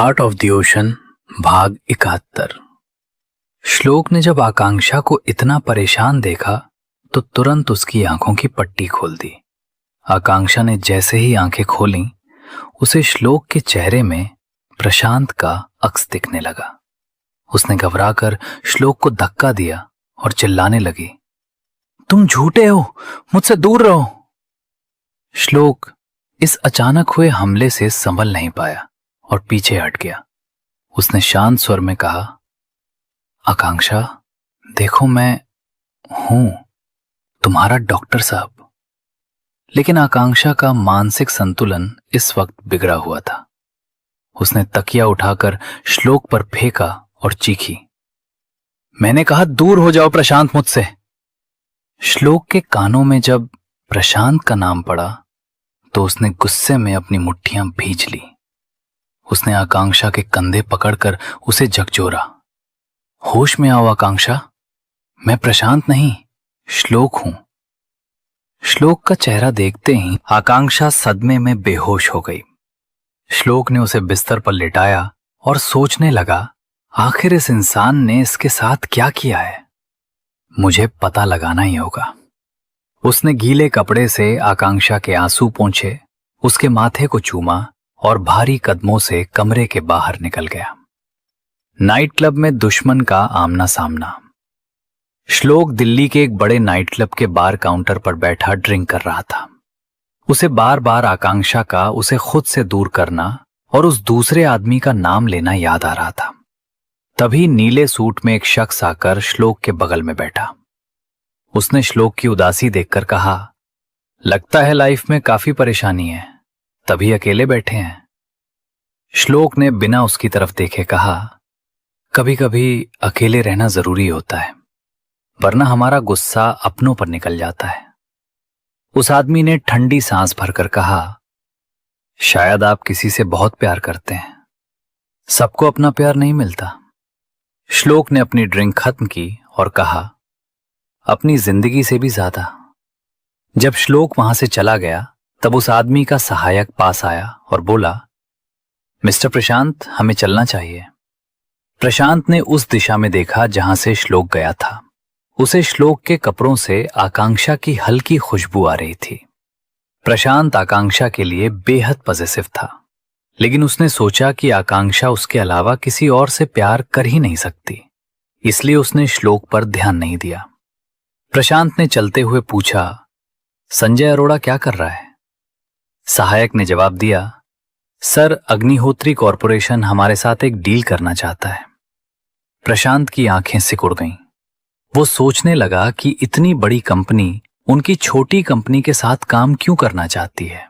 Heart of the ocean भाग 71। श्लोक ने जब आकांक्षा को इतना परेशान देखा तो तुरंत उसकी आंखों की पट्टी खोल दी। आकांक्षा ने जैसे ही आंखें खोलीं, उसे श्लोक के चेहरे में प्रशांत का अक्स दिखने लगा। उसने घबराकर श्लोक को धक्का दिया और चिल्लाने लगी, तुम झूठे हो, मुझसे दूर रहो। श्लोक इस अचानक हुए हमले से संभल नहीं पाया और पीछे हट गया। उसने शांत स्वर में कहा, आकांक्षा देखो, मैं हूं तुम्हारा डॉक्टर साहब। लेकिन आकांक्षा का मानसिक संतुलन इस वक्त बिगड़ा हुआ था। उसने तकिया उठाकर श्लोक पर फेंका और चीखी, मैंने कहा दूर हो जाओ प्रशांत मुझसे। श्लोक के कानों में जब प्रशांत का नाम पड़ा तो उसने गुस्से में अपनी मुट्ठियां भींच ली। उसने आकांक्षा के कंधे पकड़कर उसे झकझोरा। होश में आओ आकांक्षा, मैं प्रशांत नहीं, श्लोक हूं। श्लोक का चेहरा देखते ही आकांक्षा सदमे में बेहोश हो गई। श्लोक ने उसे बिस्तर पर लिटाया और सोचने लगा, आखिर इस इंसान ने इसके साथ क्या किया है। मुझे पता लगाना ही होगा। उसने गीले कपड़े से आकांक्षा के आंसू पोंछे, उसके माथे को चूमा और भारी कदमों से कमरे के बाहर निकल गया। नाइट क्लब में दुश्मन का आमना सामना। श्लोक दिल्ली के एक बड़े नाइट क्लब के बार काउंटर पर बैठा ड्रिंक कर रहा था। उसे बार बार आकांक्षा का उसे खुद से दूर करना और उस दूसरे आदमी का नाम लेना याद आ रहा था। तभी नीले सूट में एक शख्स आकर श्लोक के बगल में बैठा। उसने श्लोक की उदासी देखकर कहा, लगता है लाइफ में काफी परेशानी है, तभी अकेले बैठे हैं। श्लोक ने बिना उसकी तरफ देखे कहा, कभी कभी अकेले रहना जरूरी होता है, वरना हमारा गुस्सा अपनों पर निकल जाता है। उस आदमी ने ठंडी सांस भरकर कहा, शायद आप किसी से बहुत प्यार करते हैं, सबको अपना प्यार नहीं मिलता। श्लोक ने अपनी ड्रिंक खत्म की और कहा, अपनी जिंदगी से भी ज्यादा। जब श्लोक वहां से चला गया तब उस आदमी का सहायक पास आया और बोला, मिस्टर प्रशांत, हमें चलना चाहिए। प्रशांत ने उस दिशा में देखा जहां से श्लोक गया था। उसे श्लोक के कपड़ों से आकांक्षा की हल्की खुशबू आ रही थी। प्रशांत आकांक्षा के लिए बेहद पॉजिटिव था, लेकिन उसने सोचा कि आकांक्षा उसके अलावा किसी और से प्यार कर ही नहीं सकती, इसलिए उसने श्लोक पर ध्यान नहीं दिया। प्रशांत ने चलते हुए पूछा, संजय अरोड़ा क्या कर रहा है? सहायक ने जवाब दिया, सर, अग्निहोत्री कॉरपोरेशन हमारे साथ एक डील करना चाहता है। प्रशांत की आंखें सिकुड़ गईं। वो सोचने लगा कि इतनी बड़ी कंपनी उनकी छोटी कंपनी के साथ काम क्यों करना चाहती है।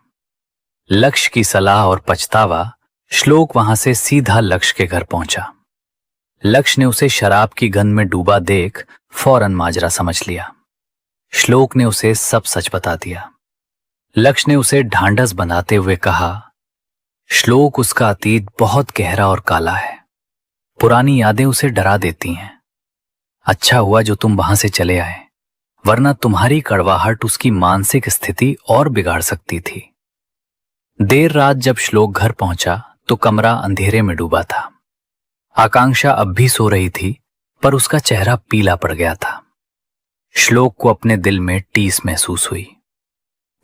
लक्ष्य की सलाह और पछतावा, श्लोक वहां से सीधा लक्ष्य के घर पहुंचा। लक्ष्य ने उसे शराब की गंध में डूबा देख फौरन माजरा समझ लिया। श्लोक ने उसे सब सच बता दिया। लक्ष्य ने उसे ढांढस बंधाते हुए कहा, श्लोक, उसका अतीत बहुत गहरा और काला है। पुरानी यादें उसे डरा देती हैं। अच्छा हुआ जो तुम वहां से चले आए, वरना तुम्हारी कड़वाहट उसकी मानसिक स्थिति और बिगाड़ सकती थी। देर रात जब श्लोक घर पहुंचा तो कमरा अंधेरे में डूबा था। आकांक्षा अब भी सो रही थी, पर उसका चेहरा पीला पड़ गया था। श्लोक को अपने दिल में टीस महसूस हुई।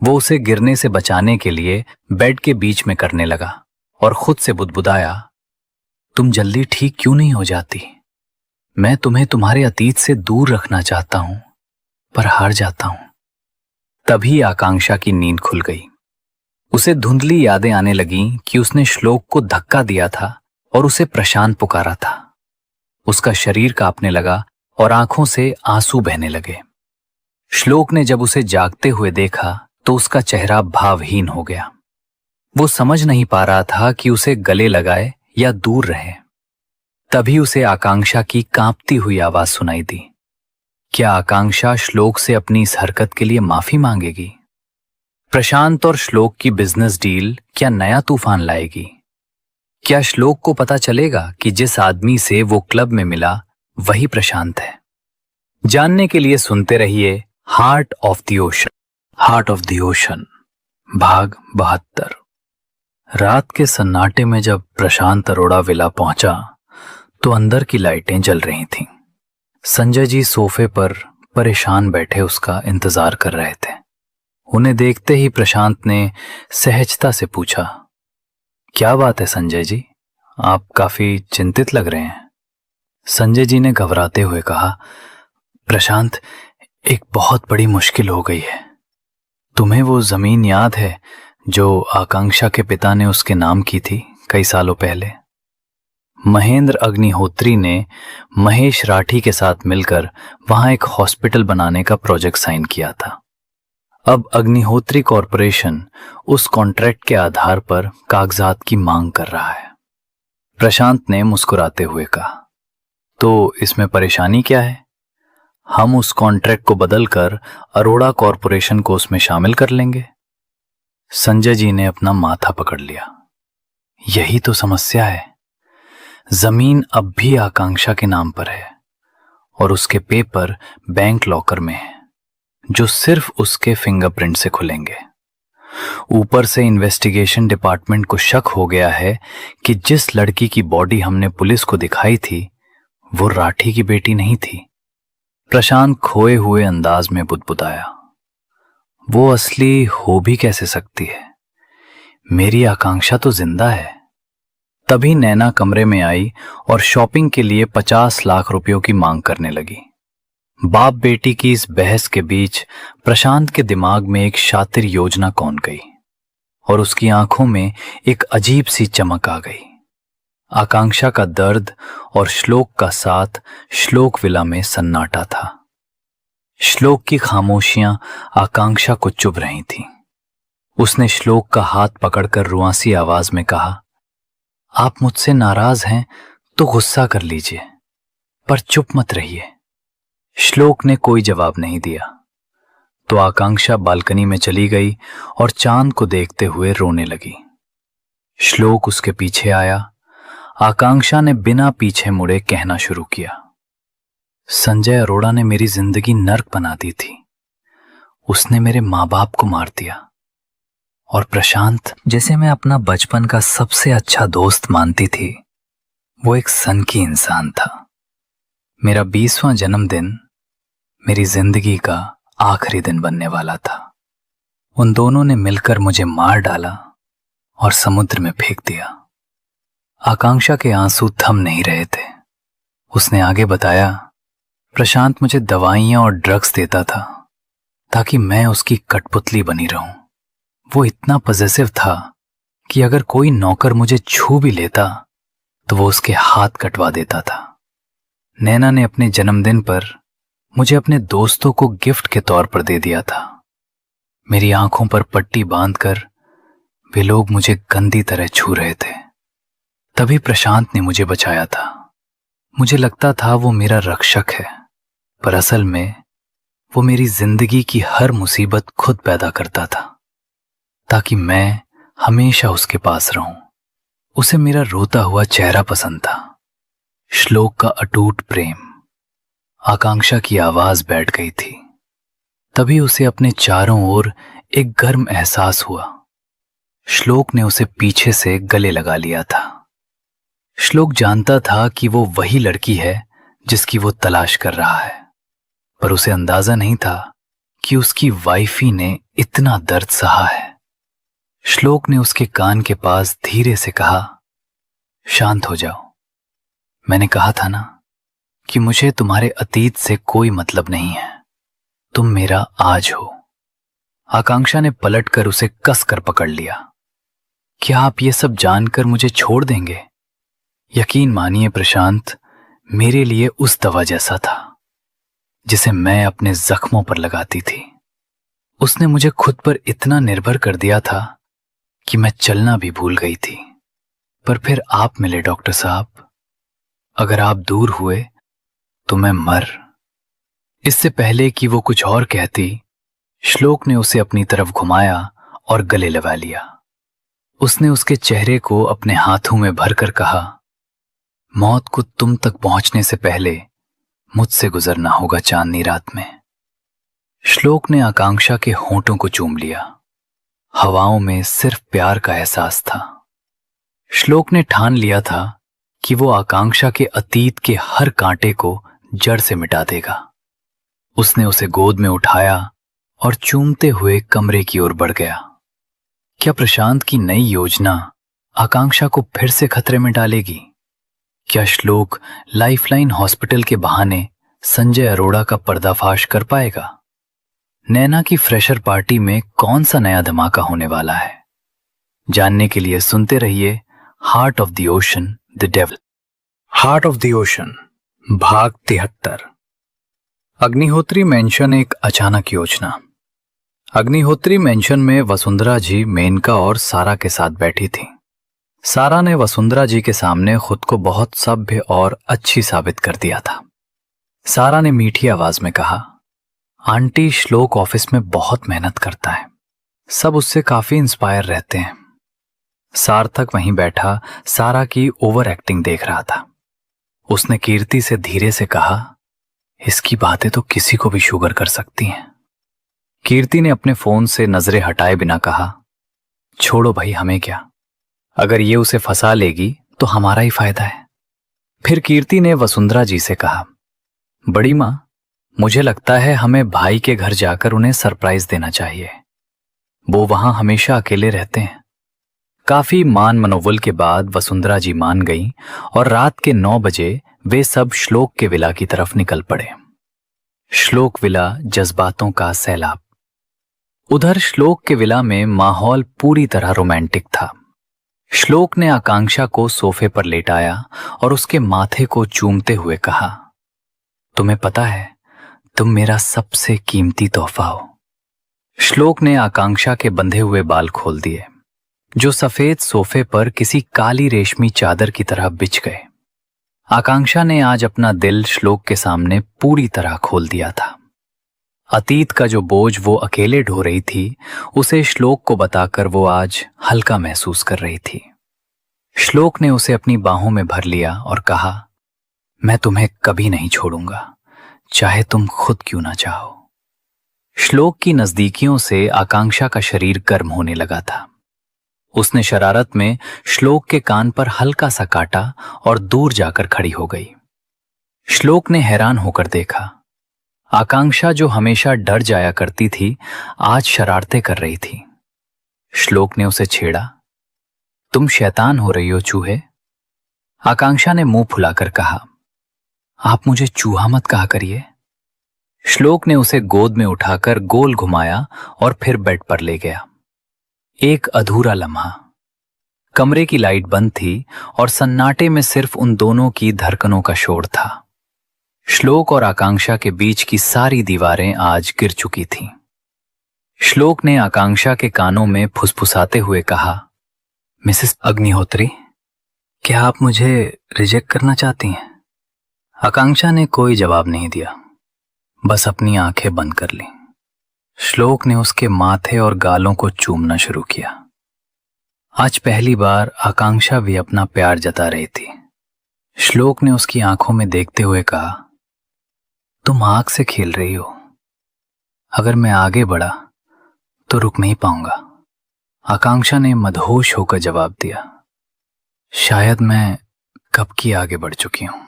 वो उसे गिरने से बचाने के लिए बेड के बीच में करने लगा और खुद से बुदबुदाया, तुम जल्दी ठीक क्यों नहीं हो जाती? मैं तुम्हें तुम्हारे अतीत से दूर रखना चाहता हूं, पर हार जाता हूं। तभी आकांक्षा की नींद खुल गई। उसे धुंधली यादें आने लगीं कि उसने श्लोक को धक्का दिया था और उसे प्रशांत पुकारा था। उसका शरीर कांपने लगा और आंखों से आंसू बहने लगे। श्लोक ने जब उसे जागते हुए देखा तो उसका चेहरा भावहीन हो गया। वो समझ नहीं पा रहा था कि उसे गले लगाए या दूर रहे। तभी उसे आकांक्षा की कांपती हुई आवाज सुनाई दी। क्या आकांक्षा श्लोक से अपनी इस हरकत के लिए माफी मांगेगी? प्रशांत और श्लोक की बिजनेस डील क्या नया तूफान लाएगी? क्या श्लोक को पता चलेगा कि जिस आदमी से वो क्लब में मिला वही प्रशांत है? जानने के लिए सुनते रहिए heart of the ocean. Heart of the ocean भाग 72। रात के सन्नाटे में जब प्रशांत अरोड़ा विला पहुंचा तो अंदर की लाइटें जल रही थीं। संजय जी सोफे पर परेशान बैठे उसका इंतजार कर रहे थे। उन्हें देखते ही प्रशांत ने सहजता से पूछा, क्या बात है संजय जी, आप काफी चिंतित लग रहे हैं। संजय जी ने घबराते हुए कहा, प्रशांत, एक बहुत बड़ी मुश्किल हो गई है। तुम्हें वो जमीन याद है जो आकांक्षा के पिता ने उसके नाम की थी कई सालों पहले? महेंद्र अग्निहोत्री ने महेश राठी के साथ मिलकर वहां एक हॉस्पिटल बनाने का प्रोजेक्ट साइन किया था। अब अग्निहोत्री कॉरपोरेशन उस कॉन्ट्रैक्ट के आधार पर कागजात की मांग कर रहा है। प्रशांत ने मुस्कुराते हुए कहा, तो इसमें परेशानी क्या है? हम उस कॉन्ट्रैक्ट को बदलकर अरोड़ा कॉरपोरेशन को उसमें शामिल कर लेंगे। संजय जी ने अपना माथा पकड़ लिया। यही तो समस्या है। जमीन अब भी आकांक्षा के नाम पर है और उसके पेपर बैंक लॉकर में है जो सिर्फ उसके फिंगरप्रिंट से खुलेंगे। ऊपर से इन्वेस्टिगेशन डिपार्टमेंट को शक हो गया है कि जिस लड़की की बॉडी हमने पुलिस को दिखाई थी वो राठी की बेटी नहीं थी। प्रशांत खोए हुए अंदाज में बुदबुदाया, वो असली हो भी कैसे सकती है? मेरी आकांक्षा तो जिंदा है। तभी नैना कमरे में आई और शॉपिंग के लिए 50 लाख रुपयों की मांग करने लगी। बाप बेटी की इस बहस के बीच प्रशांत के दिमाग में एक शातिर योजना कौन गई और उसकी आंखों में एक अजीब सी चमक आ गई। आकांक्षा का दर्द और श्लोक का साथ श्लोक विला में सन्नाटा था। श्लोक की खामोशियां आकांक्षा को चुभ रही थीं। उसने श्लोक का हाथ पकड़कर रुआंसी आवाज में कहा, आप मुझसे नाराज हैं तो गुस्सा कर लीजिए, पर चुप मत रहिए। श्लोक ने कोई जवाब नहीं दिया तो आकांक्षा बालकनी में चली गई और चांद को देखते हुए रोने लगी। श्लोक उसके पीछे आया। आकांक्षा ने बिना पीछे मुड़े कहना शुरू किया, संजय अरोड़ा ने मेरी जिंदगी नर्क बना दी थी। उसने मेरे माँ बाप को मार दिया और प्रशांत, जिसे मैं अपना बचपन का सबसे अच्छा दोस्त मानती थी, वो एक सनकी इंसान था। मेरा 20वां जन्मदिन मेरी जिंदगी का आखिरी दिन बनने वाला था। उन दोनों ने मिलकर मुझे मार डाला और समुद्र में फेंक दिया। आकांक्षा के आंसू थम नहीं रहे थे। उसने आगे बताया, प्रशांत मुझे दवाइयां और ड्रग्स देता था ताकि मैं उसकी कठपुतली बनी रहूं। वो इतना पॉसेसिव था कि अगर कोई नौकर मुझे छू भी लेता तो वो उसके हाथ कटवा देता था। नैना ने अपने जन्मदिन पर मुझे अपने दोस्तों को गिफ्ट के तौर पर दे दिया था। मेरी आंखों पर पट्टी बांधकर वे लोग मुझे गंदी तरह छू रहे थे। तभी प्रशांत ने मुझे बचाया था। मुझे लगता था वो मेरा रक्षक है, पर असल में वो मेरी जिंदगी की हर मुसीबत खुद पैदा करता था ताकि मैं हमेशा उसके पास रहूं। उसे मेरा रोता हुआ चेहरा पसंद था, श्लोक का अटूट प्रेम। आकांक्षा की आवाज बैठ गई थी। तभी उसे अपने चारों ओर एक गर्म एहसास हुआ। श्लोक ने उसे पीछे से गले लगा लिया था। श्लोक जानता था कि वो वही लड़की है जिसकी वो तलाश कर रहा है, पर उसे अंदाजा नहीं था कि उसकी वाइफी ने इतना दर्द सहा है। श्लोक ने उसके कान के पास धीरे से कहा, शांत हो जाओ। मैंने कहा था ना कि मुझे तुम्हारे अतीत से कोई मतलब नहीं है, तुम मेरा आज हो। आकांक्षा ने पलटकर उसे कसकर पकड़ लिया। क्या आप ये सब जानकर मुझे छोड़ देंगे? यकीन मानिए प्रशांत, मेरे लिए उस दवा जैसा था जिसे मैं अपने जख्मों पर लगाती थी। उसने मुझे खुद पर इतना निर्भर कर दिया था कि मैं चलना भी भूल गई थी। पर फिर आप मिले डॉक्टर साहब। अगर आप दूर हुए तो मैं मर। इससे पहले कि वो कुछ और कहती, श्लोक ने उसे अपनी तरफ घुमाया और गले लगा लिया। उसने उसके चेहरे को अपने हाथों में भरकर कहा, मौत को तुम तक पहुंचने से पहले मुझसे गुजरना होगा चांदनी रात में। श्लोक ने आकांक्षा के होंठों को चूम लिया। हवाओं में सिर्फ प्यार का एहसास था। श्लोक ने ठान लिया था कि वो आकांक्षा के अतीत के हर कांटे को जड़ से मिटा देगा। उसने उसे गोद में उठाया और चूमते हुए कमरे की ओर बढ़ गया। क्या प्रशांत की नई योजना आकांक्षा को फिर से खतरे में डालेगी? क्या श्लोक लाइफलाइन हॉस्पिटल के बहाने संजय अरोड़ा का पर्दाफाश कर पाएगा? नैना की फ्रेशर पार्टी में कौन सा नया धमाका होने वाला है? जानने के लिए सुनते रहिए heart of the ocean the devil. Heart of the ocean भाग 73। अग्निहोत्री मेंशन एक अचानक योजना। अग्निहोत्री मेंशन में वसुंधरा जी, मेनका और सारा के साथ बैठी थी। सारा ने वसुंधरा जी के सामने खुद को बहुत सभ्य और अच्छी साबित कर दिया था। सारा ने मीठी आवाज में कहा, आंटी, श्लोक ऑफिस में बहुत मेहनत करता है, सब उससे काफी इंस्पायर रहते हैं। सार्थक वहीं बैठा सारा की ओवर एक्टिंग देख रहा था। उसने कीर्ति से धीरे से कहा, इसकी बातें तो किसी को भी शुगर कर सकती हैं। कीर्ति ने अपने फोन से नजरें हटाए बिना कहा, छोड़ो भाई, हमें क्या, अगर ये उसे फंसा लेगी तो हमारा ही फायदा है। फिर कीर्ति ने वसुंधरा जी से कहा, बड़ी मां, मुझे लगता है हमें भाई के घर जाकर उन्हें सरप्राइज देना चाहिए। वो वहां हमेशा अकेले रहते हैं। काफी मान मनोबल के बाद वसुंधरा जी मान गईं और रात के 9 बजे वे सब श्लोक के विला की तरफ निकल पड़े। श्लोक विला जज्बातों का सैलाब। उधर श्लोक के विला में माहौल पूरी तरह रोमांटिक था। श्लोक ने आकांक्षा को सोफे पर लेटाया और उसके माथे को चूमते हुए कहा, तुम्हें पता है तुम मेरा सबसे कीमती तोहफा हो। श्लोक ने आकांक्षा के बंधे हुए बाल खोल दिए, जो सफेद सोफे पर किसी काली रेशमी चादर की तरह बिछ गए। आकांक्षा ने आज अपना दिल श्लोक के सामने पूरी तरह खोल दिया था। अतीत का जो बोझ वो अकेले ढो रही थी, उसे श्लोक को बताकर वो आज हल्का महसूस कर रही थी। श्लोक ने उसे अपनी बाहों में भर लिया और कहा, मैं तुम्हें कभी नहीं छोड़ूंगा, चाहे तुम खुद क्यों ना चाहो। श्लोक की नजदीकियों से आकांक्षा का शरीर गर्म होने लगा था। उसने शरारत में श्लोक के कान पर हल्का सा काटा और दूर जाकर खड़ी हो गई। श्लोक ने हैरान होकर देखा, आकांक्षा जो हमेशा डर जाया करती थी, आज शरारतें कर रही थी। श्लोक ने उसे छेड़ा, तुम शैतान हो रही हो चूहे। आकांक्षा ने मुंह फुलाकर कहा, आप मुझे चूहा मत कहा करिए। श्लोक ने उसे गोद में उठाकर गोल घुमाया और फिर बेड पर ले गया। एक अधूरा लम्हा। कमरे की लाइट बंद थी और सन्नाटे में सिर्फ उन दोनों की धड़कनों का शोर था। श्लोक और आकांक्षा के बीच की सारी दीवारें आज गिर चुकी थीं। श्लोक ने आकांक्षा के कानों में फुसफुसाते हुए कहा, मिसेस अग्निहोत्री, क्या आप मुझे रिजेक्ट करना चाहती हैं? आकांक्षा ने कोई जवाब नहीं दिया, बस अपनी आंखें बंद कर ली। श्लोक ने उसके माथे और गालों को चूमना शुरू किया। आज पहली बार आकांक्षा भी अपना प्यार जता रही थी। श्लोक ने उसकी आंखों में देखते हुए कहा, तुम आग से खेल रही हो, अगर मैं आगे बढ़ा तो रुक नहीं पाऊंगा। आकांक्षा ने मदहोश होकर जवाब दिया, शायद मैं कब की आगे बढ़ चुकी हूं।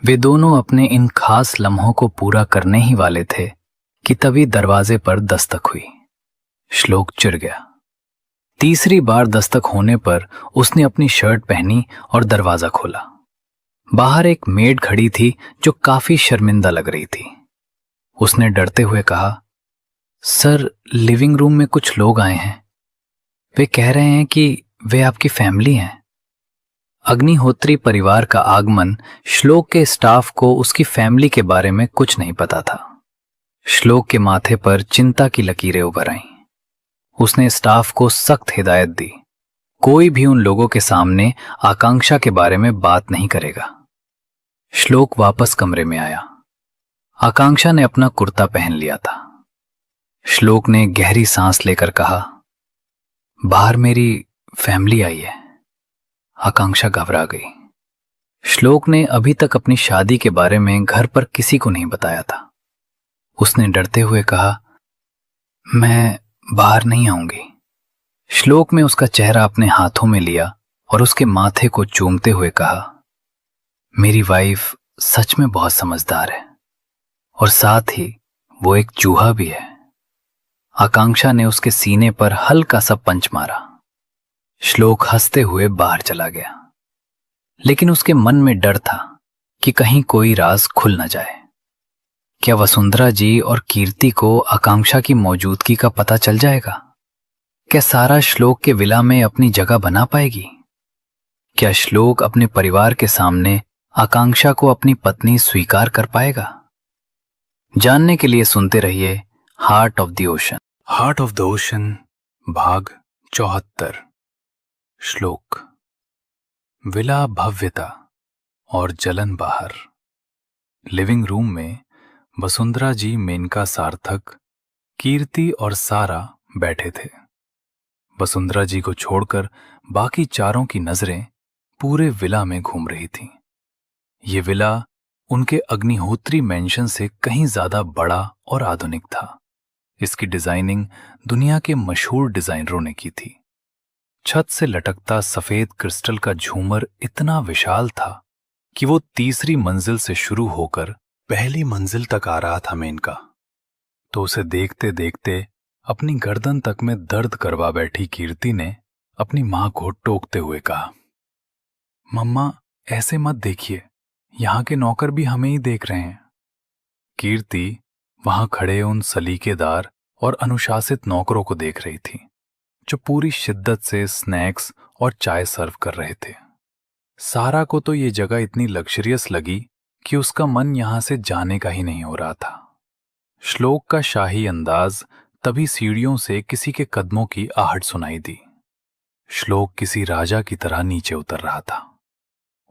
वे दोनों अपने इन खास लम्हों को पूरा करने ही वाले थे कि तभी दरवाजे पर दस्तक हुई। श्लोक चिढ़ गया। तीसरी बार दस्तक होने पर उसने अपनी शर्ट पहनी और दरवाजा खोला। बाहर एक मेड खड़ी थी जो काफी शर्मिंदा लग रही थी। उसने डरते हुए कहा, सर, लिविंग रूम में कुछ लोग आए हैं, वे कह रहे हैं कि वे आपकी फैमिली हैं। अग्निहोत्री परिवार का आगमन श्लोक के स्टाफ को उसकी फैमिली के बारे में कुछ नहीं पता था। श्लोक के माथे पर चिंता की लकीरें उभर आईं। उसने स्टाफ को सख्त हिदायत दी, कोई भी उन लोगों के सामने आकांक्षा के बारे में बात नहीं करेगा। श्लोक वापस कमरे में आया। आकांक्षा ने अपना कुर्ता पहन लिया था। श्लोक ने गहरी सांस लेकर कहा, बाहर मेरी फैमिली आई है। आकांक्षा घबरा गई। श्लोक ने अभी तक अपनी शादी के बारे में घर पर किसी को नहीं बताया था। उसने डरते हुए कहा, मैं बाहर नहीं आऊंगी। श्लोक ने उसका चेहरा अपने हाथों में लिया और उसके माथे को चूमते हुए कहा, मेरी वाइफ सच में बहुत समझदार है और साथ ही वो एक चूहा भी है। आकांक्षा ने उसके सीने पर हल्का सा पंच मारा। श्लोक हंसते हुए बाहर चला गया, लेकिन उसके मन में डर था कि कहीं कोई राज खुल न जाए। क्या वसुंधरा जी और कीर्ति को आकांक्षा की मौजूदगी का पता चल जाएगा? क्या सारा श्लोक के विला में अपनी जगह बना पाएगी? क्या श्लोक अपने परिवार के सामने आकांक्षा को अपनी पत्नी स्वीकार कर पाएगा? जानने के लिए सुनते रहिए heart of the ocean. Heart of the ocean भाग 74। श्लोक। विला भव्यता और जलन बाहर। लिविंग रूम में वसुंधरा जी, मेनका, सार्थक, कीर्ति और सारा बैठे थे। वसुंधरा जी को छोड़कर बाकी चारों की नजरें पूरे विला में घूम रही थीं। ये विला उनके अग्निहोत्री मैंशन से कहीं ज्यादा बड़ा और आधुनिक था। इसकी डिजाइनिंग दुनिया के मशहूर डिजाइनरों ने की थी। छत से लटकता सफेद क्रिस्टल का झूमर इतना विशाल था कि वो तीसरी मंजिल से शुरू होकर पहली मंजिल तक आ रहा था मेनका। तो उसे देखते देखते अपनी गर्दन तक में दर्द करवा बैठी कीर्ति ने अपनी मां को टोकते हुए कहा, मम्मा ऐसे मत देखिए, यहां के नौकर भी हमें ही देख रहे हैं। कीर्ति वहां खड़े उन सलीकेदार और अनुशासित नौकरों को देख रही थी जो पूरी शिद्दत से स्नैक्स और चाय सर्व कर रहे थे। सारा को तो ये जगह इतनी लग्जरियस लगी कि उसका मन यहां से जाने का ही नहीं हो रहा था। श्लोक का शाही अंदाज तभी सीढ़ियों से किसी के कदमों की आहट सुनाई दी। श्लोक किसी राजा की तरह नीचे उतर रहा था।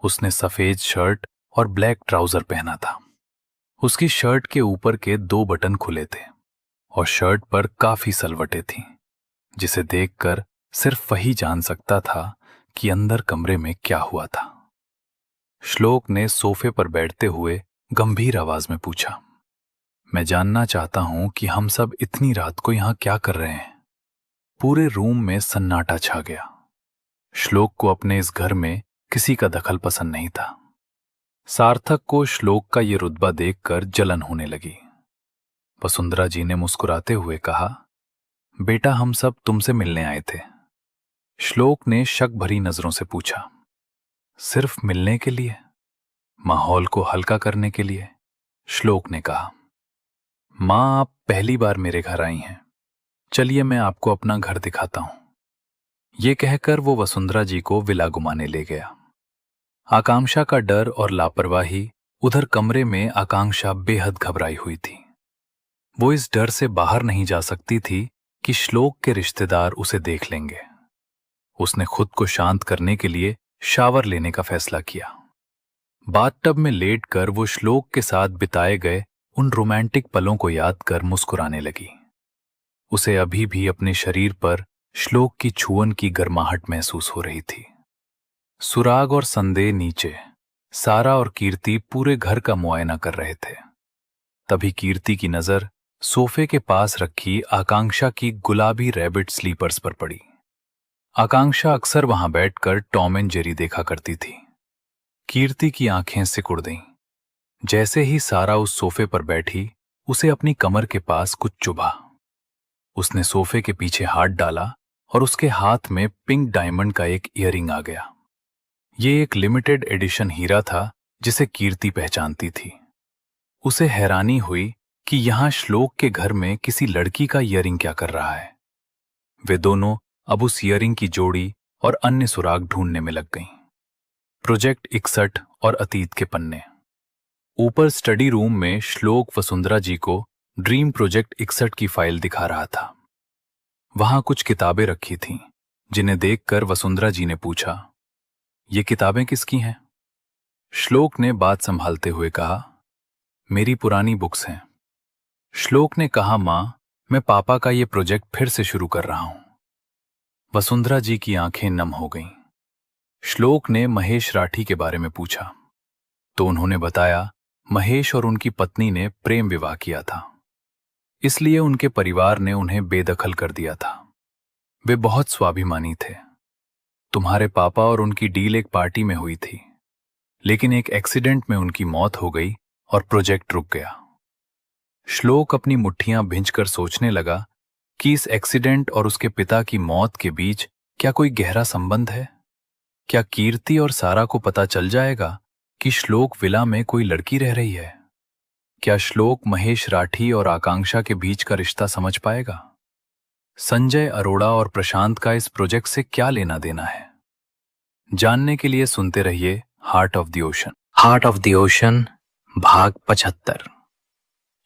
उसने सफेद शर्ट और ब्लैक ट्राउजर पहना था। उसकी शर्ट के ऊपर के 2 बटन खुले थे और शर्ट पर काफी सलवटें थीं, जिसे देखकर सिर्फ वही जान सकता था कि अंदर कमरे में क्या हुआ था। श्लोक ने सोफे पर बैठते हुए गंभीर आवाज में पूछा, मैं जानना चाहता हूं कि हम सब इतनी रात को यहां क्या कर रहे हैं। पूरे रूम में सन्नाटा छा गया। श्लोक को अपने इस घर में किसी का दखल पसंद नहीं था। सार्थक को श्लोक का ये रुतबा देखकर जलन होने लगी। वसुंधरा जी ने मुस्कुराते हुए कहा, बेटा हम सब तुमसे मिलने आए थे। श्लोक ने शक भरी नजरों से पूछा, सिर्फ मिलने के लिए? माहौल को हल्का करने के लिए? श्लोक ने कहा, मां आप पहली बार मेरे घर आई हैं, चलिए मैं आपको अपना घर दिखाता हूं। ये कहकर वो वसुंधरा जी को विला घुमाने ले गया। आकांक्षा का डर और लापरवाही उधर कमरे में आकांक्षा बेहद घबराई हुई थी। वो इस डर से बाहर नहीं जा सकती थी कि श्लोक के रिश्तेदार उसे देख लेंगे। उसने खुद को शांत करने के लिए शावर लेने का फैसला किया। बाथटब में लेटकर वो श्लोक के साथ बिताए गए उन रोमांटिक पलों को याद कर मुस्कुराने लगी। उसे अभी भी अपने शरीर पर श्लोक की छुअन की गर्माहट महसूस हो रही थी। सुराग और संदेह नीचे सारा और कीर्ति पूरे घर का मुआयना कर रहे थे। तभी कीर्ति की नजर सोफे के पास रखी आकांक्षा की गुलाबी रैबिट स्लीपर्स पर पड़ी। आकांक्षा अक्सर वहां बैठकर टॉम एंड जेरी देखा करती थी। कीर्ति की आंखें सिकुड़ गईं। जैसे ही सारा उस सोफे पर बैठी, उसे अपनी कमर के पास कुछ चुभा। उसने सोफे के पीछे हाथ डाला और उसके हाथ में पिंक डायमंड का एक ईयरिंग आ गया। ये एक लिमिटेड एडिशन हीरा था जिसे कीर्ति पहचानती थी। उसे हैरानी हुई कि यहां श्लोक के घर में किसी लड़की का ईयरिंग क्या कर रहा है। वे दोनों अब उस ईयरिंग की जोड़ी और अन्य सुराग ढूंढने में लग गईं। प्रोजेक्ट 61 और अतीत के पन्ने। ऊपर स्टडी रूम में श्लोक वसुंधरा जी को ड्रीम प्रोजेक्ट 61 की फाइल दिखा रहा था। वहां कुछ किताबें रखी थीं, जिन्हें देखकर वसुंधरा जी ने पूछा, ये किताबें किसकी हैं? श्लोक ने बात संभालते हुए कहा, मेरी पुरानी बुक्स हैं। श्लोक ने कहा, मां मैं पापा का ये प्रोजेक्ट फिर से शुरू कर रहा हूं। वसुंधरा जी की आंखें नम हो गईं। श्लोक ने महेश राठी के बारे में पूछा तो उन्होंने बताया महेश और उनकी पत्नी ने प्रेम विवाह किया था, इसलिए उनके परिवार ने उन्हें बेदखल कर दिया था। वे बहुत स्वाभिमानी थे। तुम्हारे पापा और उनकी डील एक पार्टी में हुई थी, लेकिन एक एक्सीडेंट में उनकी मौत हो गई और प्रोजेक्ट रुक गया। श्लोक अपनी मुट्ठियां भींचकर सोचने लगा कि इस एक्सीडेंट और उसके पिता की मौत के बीच क्या कोई गहरा संबंध है। क्या कीर्ति और सारा को पता चल जाएगा कि श्लोक विला में कोई लड़की रह रही है? क्या श्लोक महेश राठी और आकांक्षा के बीच का रिश्ता समझ पाएगा? संजय अरोड़ा और प्रशांत का इस प्रोजेक्ट से क्या लेना देना है? जानने के लिए सुनते रहिए heart of the ocean. Heart of the ocean भाग 75।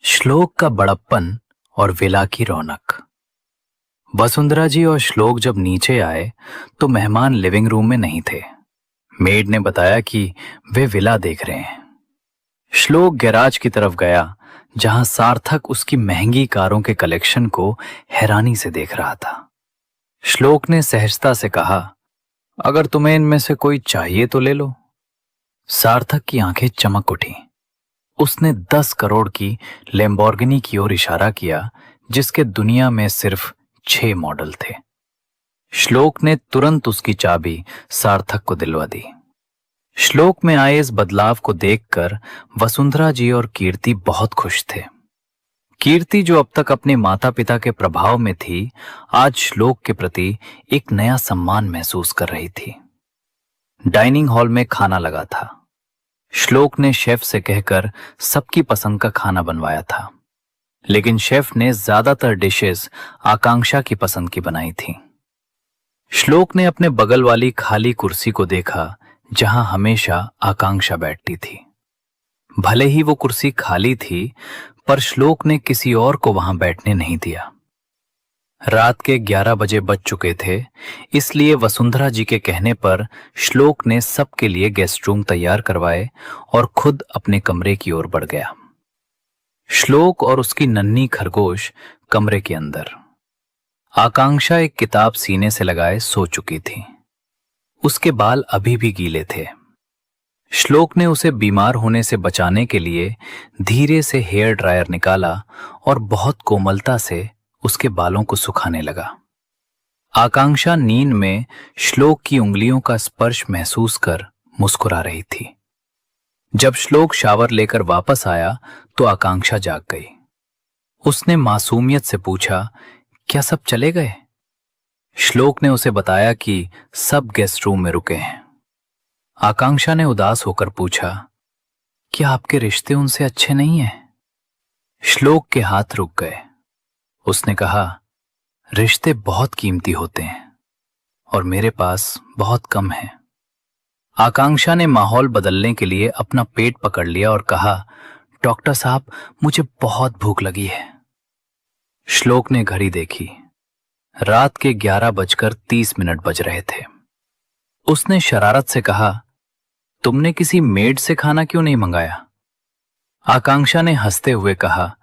श्लोक का बड़प्पन और विला की रौनक। वसुंधरा जी और श्लोक जब नीचे आए तो मेहमान लिविंग रूम में नहीं थे। मेड ने बताया कि वे विला देख रहे हैं। श्लोक गैराज की तरफ गया जहां सार्थक उसकी महंगी कारों के कलेक्शन को हैरानी से देख रहा था। श्लोक ने सहजता से कहा, अगर तुम्हें इनमें से कोई चाहिए तो ले लो। सार्थक की आंखें चमक उठी। उसने 10 करोड़ की लैम्बोर्गिनी की ओर इशारा किया, जिसके दुनिया में सिर्फ 6 मॉडल थे। श्लोक ने तुरंत उसकी चाबी सार्थक को दिलवा दी। श्लोक में आए इस बदलाव को देखकर वसुंधरा जी और कीर्ति बहुत खुश थे। कीर्ति, जो अब तक अपने माता पिता के प्रभाव में थी, आज श्लोक के प्रति एक नया सम्मान महसूस कर रही थी। डाइनिंग हॉल में खाना लगा था। श्लोक ने शेफ से कहकर सबकी पसंद का खाना बनवाया था, लेकिन शेफ ने ज्यादातर डिशेस आकांक्षा की पसंद की बनाई थी। श्लोक ने अपने बगल वाली खाली कुर्सी को देखा जहां हमेशा आकांक्षा बैठती थी। भले ही वो कुर्सी खाली थी, पर श्लोक ने किसी और को वहां बैठने नहीं दिया। रात के 11 बजे बज चुके थे, इसलिए वसुंधरा जी के कहने पर श्लोक ने सबके लिए गेस्ट रूम तैयार करवाए और खुद अपने कमरे की ओर बढ़ गया। श्लोक और उसकी नन्ही खरगोश कमरे के अंदर। आकांक्षा एक किताब सीने से लगाए सो चुकी थी। उसके बाल अभी भी गीले थे। श्लोक ने उसे बीमार होने से बचाने के लिए धीरे से हेयर ड्रायर निकाला और बहुत कोमलता से उसके बालों को सुखाने लगा। आकांक्षा नींद में श्लोक की उंगलियों का स्पर्श महसूस कर मुस्कुरा रही थी। जब श्लोक शावर लेकर वापस आया तो आकांक्षा जाग गई। उसने मासूमियत से पूछा, क्या सब चले गए? श्लोक ने उसे बताया कि सब गेस्ट रूम में रुके हैं। आकांक्षा ने उदास होकर पूछा, क्या आपके रिश्ते उनसे अच्छे नहीं हैं? श्लोक के हाथ रुक गए। उसने कहा, रिश्ते बहुत कीमती होते हैं और मेरे पास बहुत कम है। आकांक्षा ने माहौल बदलने के लिए अपना पेट पकड़ लिया और कहा, डॉक्टर साहब, मुझे बहुत भूख लगी है। श्लोक ने घड़ी देखी। रात के 11:30 बज रहे थे। उसने शरारत से कहा, तुमने किसी मेड से खाना क्यों नहीं मंगाया? आकांक्षा ने हंसते हुए कहा,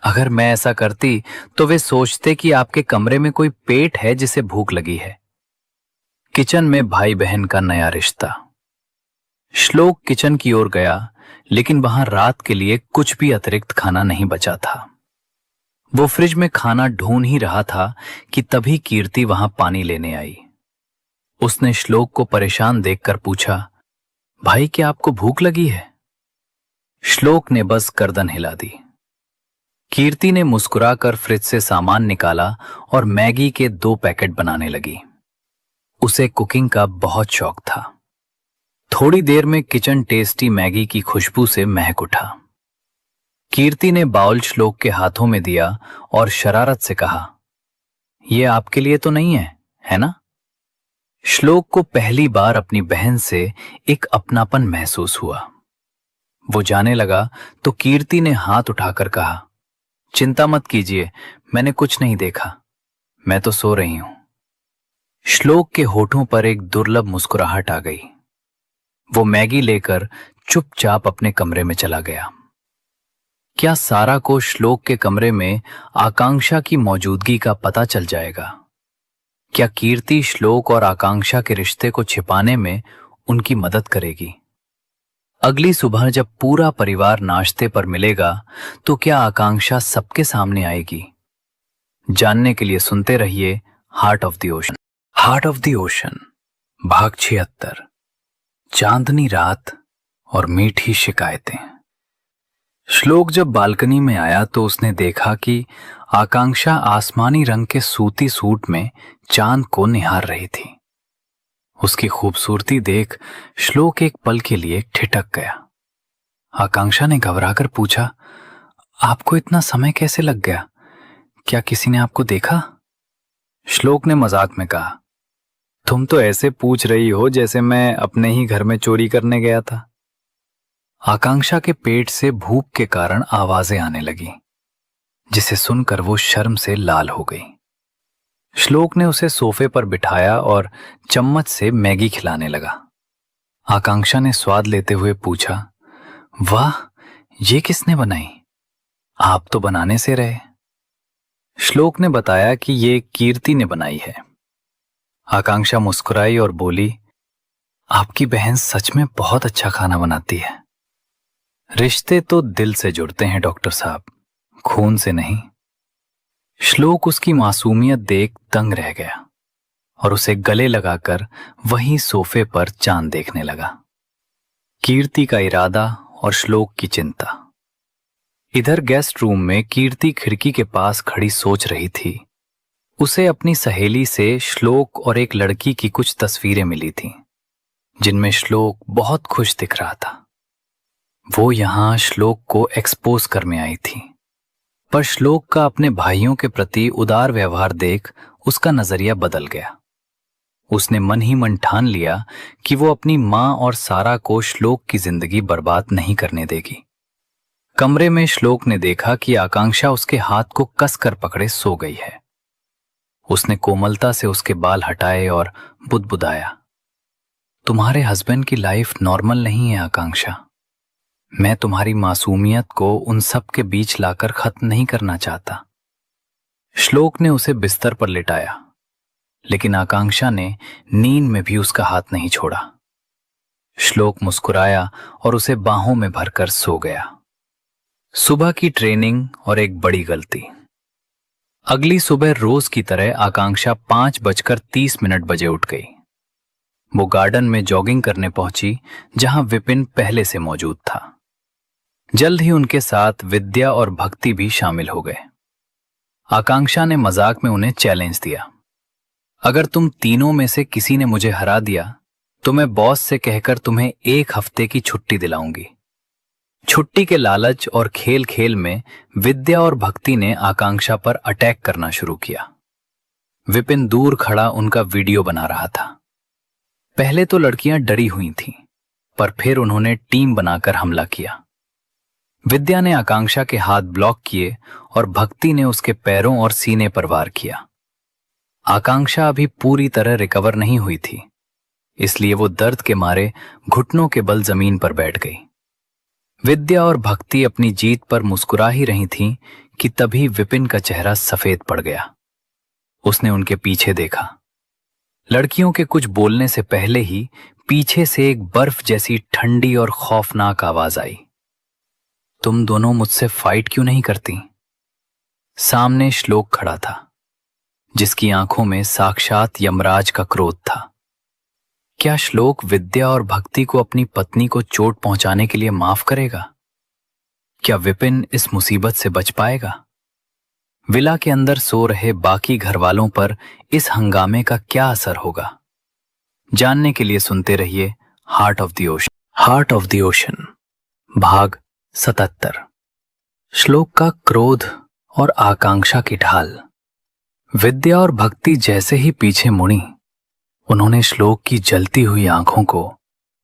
अगर मैं ऐसा करती तो वे सोचते कि आपके कमरे में कोई पेट है जिसे भूख लगी है। किचन में भाई बहन का नया रिश्ता। श्लोक किचन की ओर गया, लेकिन वहां रात के लिए कुछ भी अतिरिक्त खाना नहीं बचा था। वो फ्रिज में खाना ढूंढ ही रहा था कि तभी कीर्ति वहां पानी लेने आई। उसने श्लोक को परेशान देखकर पूछा, भाई, क्या आपको भूख लगी है? श्लोक ने बस गर्दन हिला दी। कीर्ति ने मुस्कुराकर फ्रिज से सामान निकाला और मैगी के 2 पैकेट बनाने लगी। उसे कुकिंग का बहुत शौक था। थोड़ी देर में किचन टेस्टी मैगी की खुशबू से महक उठा। कीर्ति ने बाउल श्लोक के हाथों में दिया और शरारत से कहा, यह आपके लिए तो नहीं है ना? श्लोक को पहली बार अपनी बहन से एक अपनापन महसूस हुआ। वो जाने लगा तो कीर्ति ने हाथ उठाकर कहा, चिंता मत कीजिए, मैंने कुछ नहीं देखा, मैं तो सो रही हूं। श्लोक के होठों पर एक दुर्लभ मुस्कुराहट आ गई। वो मैगी लेकर चुपचाप अपने कमरे में चला गया। क्या सारा को श्लोक के कमरे में आकांक्षा की मौजूदगी का पता चल जाएगा? क्या कीर्ति श्लोक और आकांक्षा के रिश्ते को छिपाने में उनकी मदद करेगी? अगली सुबह जब पूरा परिवार नाश्ते पर मिलेगा तो क्या आकांक्षा सबके सामने आएगी? जानने के लिए सुनते रहिए heart of the ocean. Heart of the ocean भाग 76। चांदनी रात और मीठी शिकायतें। श्लोक जब बालकनी में आया तो उसने देखा कि आकांक्षा आसमानी रंग के सूती सूट में चांद को निहार रही थी। उसकी खूबसूरती देख श्लोक एक पल के लिए ठिठक गया। आकांक्षा ने घबराकर पूछा, आपको इतना समय कैसे लग गया? क्या किसी ने आपको देखा? श्लोक ने मजाक में कहा, तुम तो ऐसे पूछ रही हो जैसे मैं अपने ही घर में चोरी करने गया था। आकांक्षा के पेट से भूख के कारण आवाजें आने लगी, जिसे सुनकर वो शर्म से लाल हो गई। श्लोक ने उसे सोफे पर बिठाया और चम्मच से मैगी खिलाने लगा। आकांक्षा ने स्वाद लेते हुए पूछा, वाह, ये किसने बनाई? आप तो बनाने से रहे। श्लोक ने बताया कि ये कीर्ति ने बनाई है। आकांक्षा मुस्कुराई और बोली, आपकी बहन सच में बहुत अच्छा खाना बनाती है। रिश्ते तो दिल से जुड़ते हैं डॉक्टर साहब, खून से नहीं। श्लोक उसकी मासूमियत देख दंग रह गया और उसे गले लगाकर वहीं सोफे पर चांद देखने लगा। कीर्ति का इरादा और श्लोक की चिंता। इधर गेस्ट रूम में कीर्ति खिड़की के पास खड़ी सोच रही थी। उसे अपनी सहेली से श्लोक और एक लड़की की कुछ तस्वीरें मिली थीं, जिनमें श्लोक बहुत खुश दिख रहा था। वो यहां श्लोक को एक्सपोज करने आई थी, पर श्लोक का अपने भाइयों के प्रति उदार व्यवहार देख उसका नजरिया बदल गया। उसने मन ही मन ठान लिया कि वो अपनी मां और सारा को श्लोक की जिंदगी बर्बाद नहीं करने देगी। कमरे में श्लोक ने देखा कि आकांक्षा उसके हाथ को कसकर पकड़े सो गई है। उसने कोमलता से उसके बाल हटाए और बुदबुदाया, तुम्हारे हस्बैंड की लाइफ नॉर्मल नहीं है आकांक्षा। मैं तुम्हारी मासूमियत को उन सब के बीच लाकर खत्म नहीं करना चाहता। श्लोक ने उसे बिस्तर पर लिटाया, लेकिन आकांक्षा ने नींद में भी उसका हाथ नहीं छोड़ा। श्लोक मुस्कुराया और उसे बाहों में भरकर सो गया। सुबह की ट्रेनिंग और एक बड़ी गलती। अगली सुबह रोज की तरह आकांक्षा 5:30 बजे उठ गई। वो गार्डन में जॉगिंग करने पहुंची, जहां विपिन पहले से मौजूद था। जल्द ही उनके साथ विद्या और भक्ति भी शामिल हो गए। आकांक्षा ने मजाक में उन्हें चैलेंज दिया, अगर तुम तीनों में से किसी ने मुझे हरा दिया तो मैं बॉस से कहकर तुम्हें 1 हफ्ते की छुट्टी दिलाऊंगी। छुट्टी के लालच और खेल खेल में विद्या और भक्ति ने आकांक्षा पर अटैक करना शुरू किया। विपिन दूर खड़ा उनका वीडियो बना रहा था। पहले तो लड़कियां डरी हुई थीं, पर फिर उन्होंने टीम बनाकर हमला किया। विद्या ने आकांक्षा के हाथ ब्लॉक किए और भक्ति ने उसके पैरों और सीने पर वार किया। आकांक्षा अभी पूरी तरह रिकवर नहीं हुई थी, इसलिए वो दर्द के मारे घुटनों के बल जमीन पर बैठ गई। विद्या और भक्ति अपनी जीत पर मुस्कुरा ही रही थीं कि तभी विपिन का चेहरा सफेद पड़ गया। उसने उनके पीछे देखा। लड़कियों के कुछ बोलने से पहले ही पीछे से एक बर्फ जैसी ठंडी और खौफनाक आवाज आई, तुम दोनों मुझसे फाइट क्यों नहीं करती? सामने श्लोक खड़ा था, जिसकी आंखों में साक्षात यमराज का क्रोध था। क्या श्लोक विद्या और भक्ति को अपनी पत्नी को चोट पहुंचाने के लिए माफ करेगा? क्या विपिन इस मुसीबत से बच पाएगा? विला के अंदर सो रहे बाकी घर वालों पर इस हंगामे का क्या असर होगा? जानने के लिए सुनते रहिए heart of the ocean. Heart of the ocean भाग 77। श्लोक का क्रोध और आकांक्षा की ढाल। विद्या और भक्ति जैसे ही पीछे मुड़ी, उन्होंने श्लोक की जलती हुई आंखों को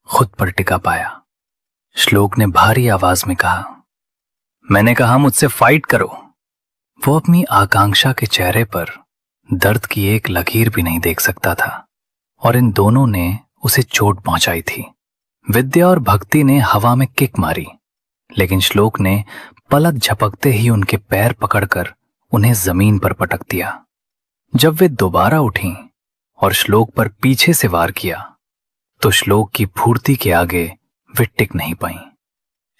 खुद पर टिका पाया। श्लोक ने भारी आवाज में कहा, मैंने कहा मुझसे फाइट करो। वो अपनी आकांक्षा के चेहरे पर दर्द की एक लकीर भी नहीं देख सकता था और इन दोनों ने उसे चोट पहुंचाई थी। विद्या और भक्ति ने हवा में किक मारी, लेकिन श्लोक ने पलक झपकते ही उनके पैर पकड़कर उन्हें जमीन पर पटक दिया। जब वे दोबारा उठीं और श्लोक पर पीछे से वार किया तो श्लोक की फुर्ती के आगे वे टिक नहीं पाईं।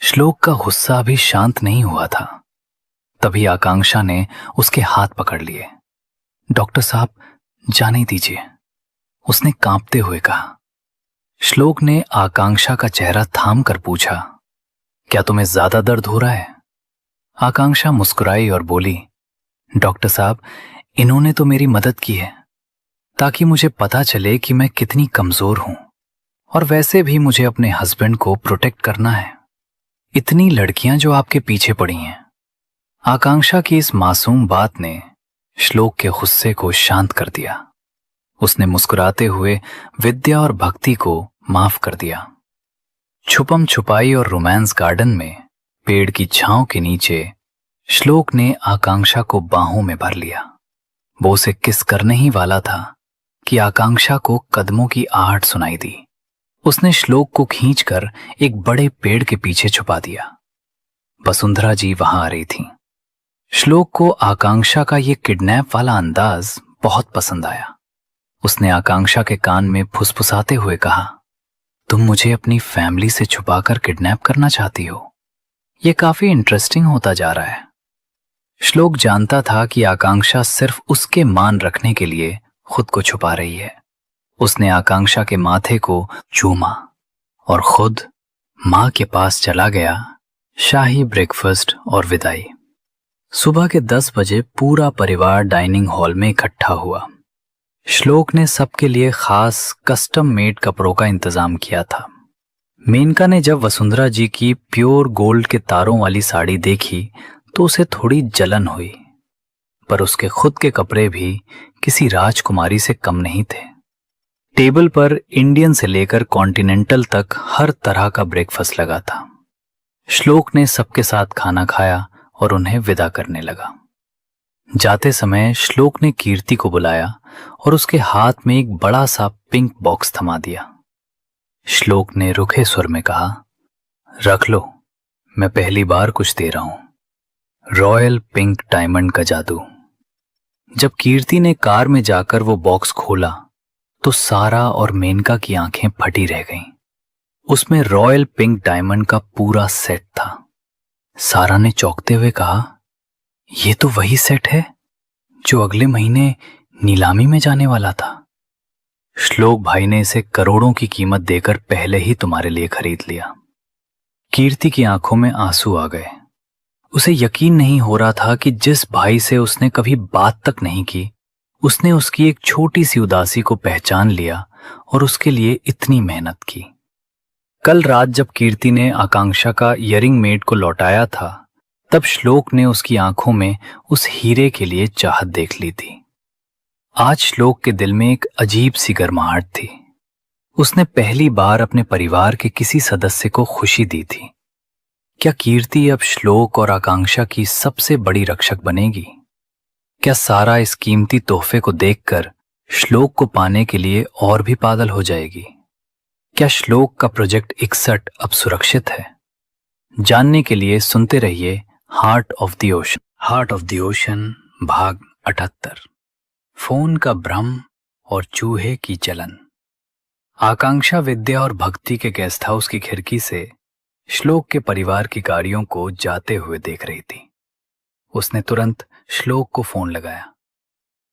श्लोक का गुस्सा अभी शांत नहीं हुआ था। तभी आकांक्षा ने उसके हाथ पकड़ लिए। डॉक्टर साहब, जाने दीजिए। उसने कांपते हुए कहा। श्लोक ने आकांक्षा का चेहरा थाम कर पूछा, क्या तुम्हें ज्यादा दर्द हो रहा है? आकांक्षा मुस्कुराई और बोली, डॉक्टर साहब, इन्होंने तो मेरी मदद की है ताकि मुझे पता चले कि मैं कितनी कमजोर हूं, और वैसे भी मुझे अपने हस्बैंड को प्रोटेक्ट करना है। इतनी लड़कियां जो आपके पीछे पड़ी हैं। आकांक्षा की इस मासूम बात ने श्लोक के गुस्से को शांत कर दिया। उसने मुस्कुराते हुए विद्या और भक्ति को माफ कर दिया। छुपम छुपाई और रोमांस गार्डन में पेड़ की छांव के नीचे श्लोक ने आकांक्षा को बाहों में भर लिया। वो उसे किस करने ही वाला था कि आकांक्षा को कदमों की आहट सुनाई दी। उसने श्लोक को खींचकर एक बड़े पेड़ के पीछे छुपा दिया। वसुंधरा जी वहां आ रही थीं। श्लोक को आकांक्षा का ये किडनैप वाला अंदाज बहुत पसंद आया। उसने आकांक्षा के कान में फुसफुसाते हुए कहा, तुम मुझे अपनी फैमिली से छुपाकर किडनैप करना चाहती हो? ये काफी इंटरेस्टिंग होता जा रहा है। श्लोक जानता था कि आकांक्षा सिर्फ उसके मान रखने के लिए खुद को छुपा रही है। उसने आकांक्षा के माथे को चूमा और खुद मां के पास चला गया। शाही ब्रेकफास्ट और विदाई। सुबह के 10 बजे पूरा परिवार डाइनिंग हॉल में इकट्ठा हुआ। श्लोक ने सबके लिए खास कस्टम मेड कपड़ों का इंतजाम किया था। मेनका ने जब वसुंधरा जी की प्योर गोल्ड के तारों वाली साड़ी देखी तो उसे थोड़ी जलन हुई, पर उसके खुद के कपड़े भी किसी राजकुमारी से कम नहीं थे। टेबल पर इंडियन से लेकर कॉन्टिनेंटल तक हर तरह का ब्रेकफास्ट लगा था। श्लोक ने सबके साथ खाना खाया और उन्हें विदा करने लगा। जाते समय श्लोक ने कीर्ति को बुलाया और उसके हाथ में एक बड़ा सा पिंक बॉक्स थमा दिया। श्लोक ने रुखे सुर में कहा, रख लो, मैं पहली बार कुछ दे रहा हूं। रॉयल पिंक डायमंड का जादू। जब कीर्ति ने कार में जाकर वो बॉक्स खोला तो सारा और मेनका की आंखें फटी रह गईं। उसमें रॉयल पिंक डायमंड का पूरा सेट था। सारा ने चौंकते हुए कहा, ये तो वही सेट है जो अगले महीने नीलामी में जाने वाला था। श्लोक भाई ने इसे करोड़ों की कीमत देकर पहले ही तुम्हारे लिए खरीद लिया। कीर्ति की आंखों में आंसू आ गए। उसे यकीन नहीं हो रहा था कि जिस भाई से उसने कभी बात तक नहीं की, उसने उसकी एक छोटी सी उदासी को पहचान लिया और उसके लिए इतनी मेहनत की। कल रात जब कीर्ति ने आकांक्षा का इयरिंग मेड को लौटाया था, तब श्लोक ने उसकी आंखों में उस हीरे के लिए चाहत देख ली थी। आज श्लोक के दिल में एक अजीब सी गर्माहट थी। उसने पहली बार अपने परिवार के किसी सदस्य को खुशी दी थी। क्या कीर्ति अब श्लोक और आकांक्षा की सबसे बड़ी रक्षक बनेगी? क्या सारा इस कीमती तोहफे को देखकर श्लोक को पाने के लिए और भी पागल हो जाएगी? क्या श्लोक का प्रोजेक्ट 61 अब सुरक्षित है? जानने के लिए सुनते रहिए heart of the ocean. Heart of the ocean भाग 78। फोन का भ्रम और चूहे की जलन। आकांक्षा विद्या और भक्ति के गेस्ट हाउस की खिड़की से श्लोक के परिवार की गाड़ियों को जाते हुए देख रही थी। उसने तुरंत श्लोक को फोन लगाया।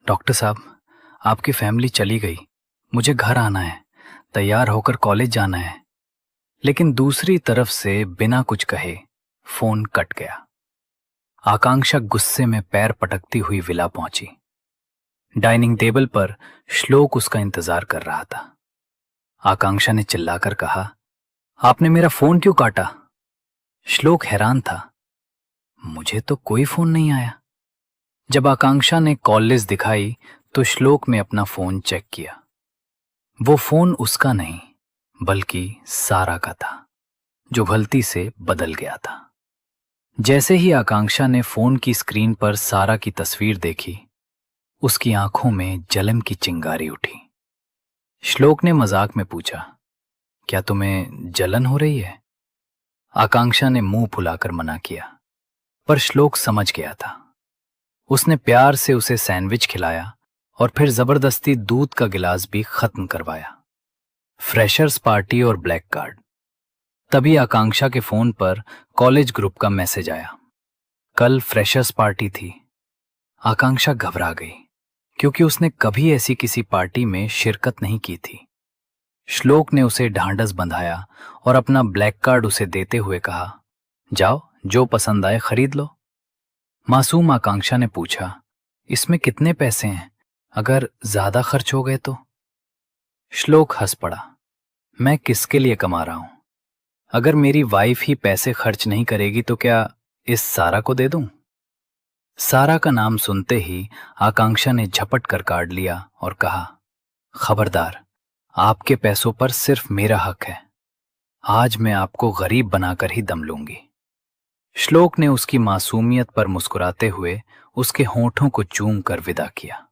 डॉक्टर साहब, आपकी फैमिली चली गई, मुझे घर आना है, तैयार होकर कॉलेज जाना है। लेकिन दूसरी तरफ से बिना कुछ कहे फोन कट गया। आकांक्षा गुस्से में पैर पटकती हुई विला पहुंची। डाइनिंग टेबल पर श्लोक उसका इंतजार कर रहा था। आकांक्षा ने चिल्लाकर कहा, आपने मेरा फोन क्यों काटा? श्लोक हैरान था। मुझे तो कोई फोन नहीं आया। जब आकांक्षा ने कॉल लिस्ट दिखाई तो श्लोक ने अपना फोन चेक किया। वो फोन उसका नहीं बल्कि सारा का था, जो गलती से बदल गया था। जैसे ही आकांक्षा ने फोन की स्क्रीन पर सारा की तस्वीर देखी, उसकी आंखों में जलन की चिंगारी उठी। श्लोक ने मजाक में पूछा, क्या तुम्हें जलन हो रही है? आकांक्षा ने मुंह फुलाकर मना किया, पर श्लोक समझ गया था। उसने प्यार से उसे सैंडविच खिलाया और फिर जबरदस्ती दूध का गिलास भी खत्म करवाया। फ्रेशर्स पार्टी और ब्लैक कार्ड। तभी आकांक्षा के फोन पर कॉलेज ग्रुप का मैसेज आया। कल फ्रेशर्स पार्टी थी। आकांक्षा घबरा गई क्योंकि उसने कभी ऐसी किसी पार्टी में शिरकत नहीं की थी। श्लोक ने उसे ढांढस बंधाया और अपना ब्लैक कार्ड उसे देते हुए कहा, जाओ, जो पसंद आए खरीद लो। मासूम आकांक्षा ने पूछा, इसमें कितने पैसे हैं? अगर ज्यादा खर्च हो गए तो? श्लोक हंस पड़ा, मैं किसके लिए कमा रहा हूं? अगर मेरी वाइफ ही पैसे खर्च नहीं करेगी तो क्या इस सारा को दे दूं? सारा का नाम सुनते ही आकांक्षा ने झपट कर कार्ड लिया और कहा, खबरदार, आपके पैसों पर सिर्फ मेरा हक है। आज मैं आपको गरीब बनाकर ही दम लूंगी। श्लोक ने उसकी मासूमियत पर मुस्कुराते हुए उसके होंठों को चूम कर विदा किया।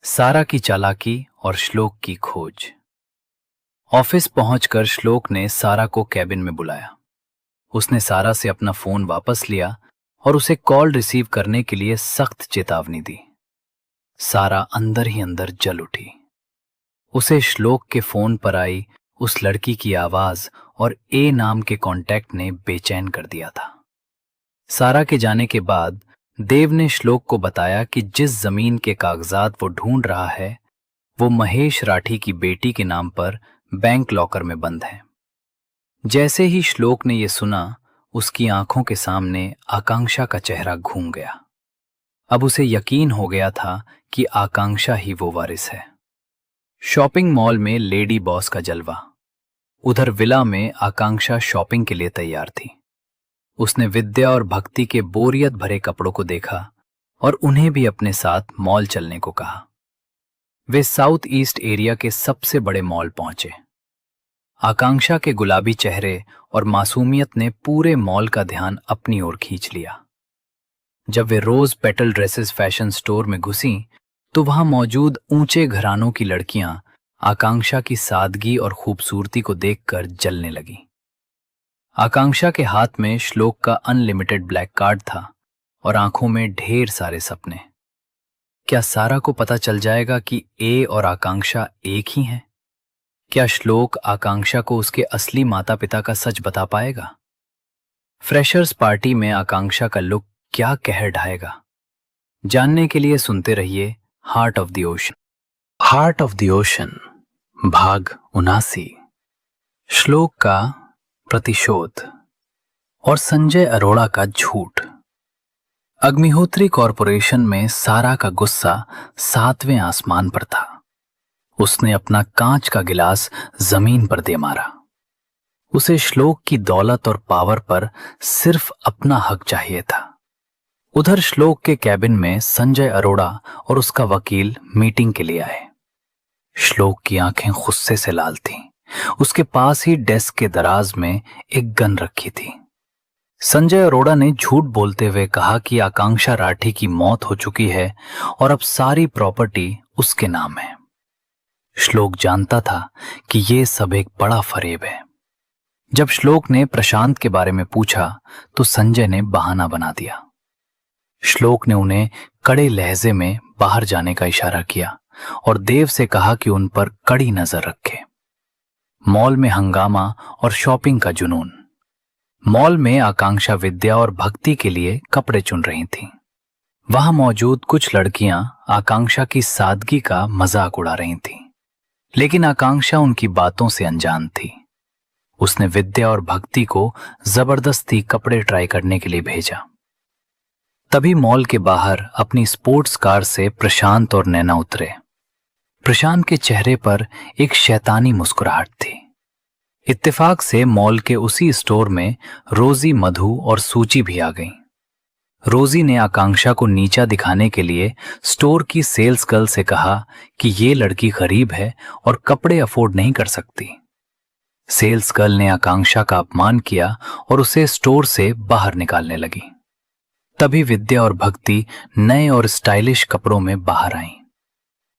सारा की चालाकी और श्लोक की खोज। ऑफिस पहुंचकर श्लोक ने सारा को कैबिन में बुलाया। उसने सारा से अपना फोन वापस लिया और उसे कॉल रिसीव करने के लिए सख्त चेतावनी दी। सारा अंदर ही अंदर जल उठी। उसे श्लोक के फोन पर आई उस लड़की की आवाज और ए नाम के कांटेक्ट ने बेचैन कर दिया था। सारा के जाने के बाद देव ने श्लोक को बताया कि जिस जमीन के कागजात वो ढूंढ रहा है वो महेश राठी की बेटी के नाम पर बैंक लॉकर में बंद है। जैसे ही श्लोक ने यह सुना, उसकी आंखों के सामने आकांक्षा का चेहरा घूम गया। अब उसे यकीन हो गया था कि आकांक्षा ही वो वारिस है। शॉपिंग मॉल में लेडी बॉस का जलवा। उधर विला में आकांक्षा शॉपिंग के लिए तैयार थी। उसने विद्या और भक्ति के बोरियत भरे कपड़ों को देखा और उन्हें भी अपने साथ मॉल चलने को कहा। वे साउथ ईस्ट एरिया के सबसे बड़े मॉल पहुंचे। आकांक्षा के गुलाबी चेहरे और मासूमियत ने पूरे मॉल का ध्यान अपनी ओर खींच लिया। जब वे Rose Petal Dresses Fashion Store में घुसीं, तो वहां मौजूद ऊंचे घरानों की लड़कियां आकांक्षा की सादगी और खूबसूरती को देखकर जलने लगीं। आकांक्षा के हाथ में श्लोक का अनलिमिटेड ब्लैक कार्ड था और आंखों में ढेर सारे सपने। क्या सारा को पता चल जाएगा कि ए और आकांक्षा एक ही हैं? क्या श्लोक आकांक्षा को उसके असली माता पिता का सच बता पाएगा? फ्रेशर्स पार्टी में आकांक्षा का लुक क्या कहर ढाएगा? जानने के लिए सुनते रहिए heart of the ocean. Heart of the ocean भाग 79। श्लोक का प्रतिशोध और संजय अरोड़ा का झूठ। अग्निहोत्री कॉरपोरेशन में सारा का गुस्सा 7वें आसमान पर था। उसने अपना कांच का गिलास जमीन पर दे मारा। उसे श्लोक की दौलत और पावर पर सिर्फ अपना हक चाहिए था। उधर श्लोक के कैबिन में संजय अरोड़ा और उसका वकील मीटिंग के लिए आए। श्लोक की आंखें गुस्से से लाल थीं। उसके पास ही डेस्क के दराज में एक गन रखी थी। संजय अरोड़ा ने झूठ बोलते हुए कहा कि आकांक्षा राठी की मौत हो चुकी है और अब सारी प्रॉपर्टी उसके नाम है। श्लोक जानता था कि यह सब एक बड़ा फरेब है। जब श्लोक ने प्रशांत के बारे में पूछा तो संजय ने बहाना बना दिया। श्लोक ने उन्हें कड़े लहजे में बाहर जाने का इशारा किया और देव से कहा कि उन पर कड़ी नजर रखे। मॉल में हंगामा और शॉपिंग का जुनून। मॉल में आकांक्षा विद्या और भक्ति के लिए कपड़े चुन रही थीं। वहां मौजूद कुछ लड़कियां आकांक्षा की सादगी का मजाक उड़ा रही थीं, लेकिन आकांक्षा उनकी बातों से अनजान थी। उसने विद्या और भक्ति को जबरदस्ती कपड़े ट्राई करने के लिए भेजा। तभी मॉल के बाहर अपनी स्पोर्ट्स कार से प्रशांत और नैना उतरे। प्रशांत के चेहरे पर एक शैतानी मुस्कुराहट थी। इत्तेफाक से मॉल के उसी स्टोर में रोजी, मधु और सूची भी आ गईं। रोजी ने आकांक्षा को नीचा दिखाने के लिए स्टोर की सेल्स गर्ल से कहा कि ये लड़की गरीब है और कपड़े अफोर्ड नहीं कर सकती। सेल्स गर्ल ने आकांक्षा का अपमान किया और उसे स्टोर से बाहर निकालने लगी। तभी विद्या और भक्ति नए और स्टाइलिश कपड़ों में बाहर आईं।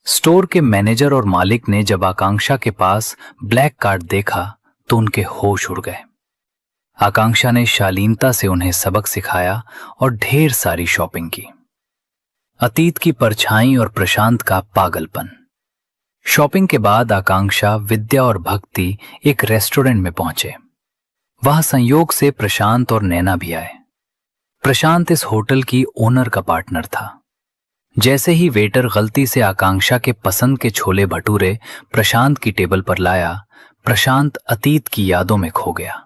स्टोर के मैनेजर और मालिक ने जब आकांक्षा के पास ब्लैक कार्ड देखा तो उनके होश उड़ गए। आकांक्षा ने शालीनता से उन्हें सबक सिखाया और ढेर सारी शॉपिंग की। अतीत की परछाई और प्रशांत का पागलपन। शॉपिंग के बाद आकांक्षा, विद्या और भक्ति एक रेस्टोरेंट में पहुंचे। वहां संयोग से प्रशांत और नैना भी आए। प्रशांत इस होटल की ओनर का पार्टनर था। जैसे ही वेटर गलती से आकांक्षा के पसंद के छोले भटूरे प्रशांत की टेबल पर लाया, प्रशांत अतीत की यादों में खो गया।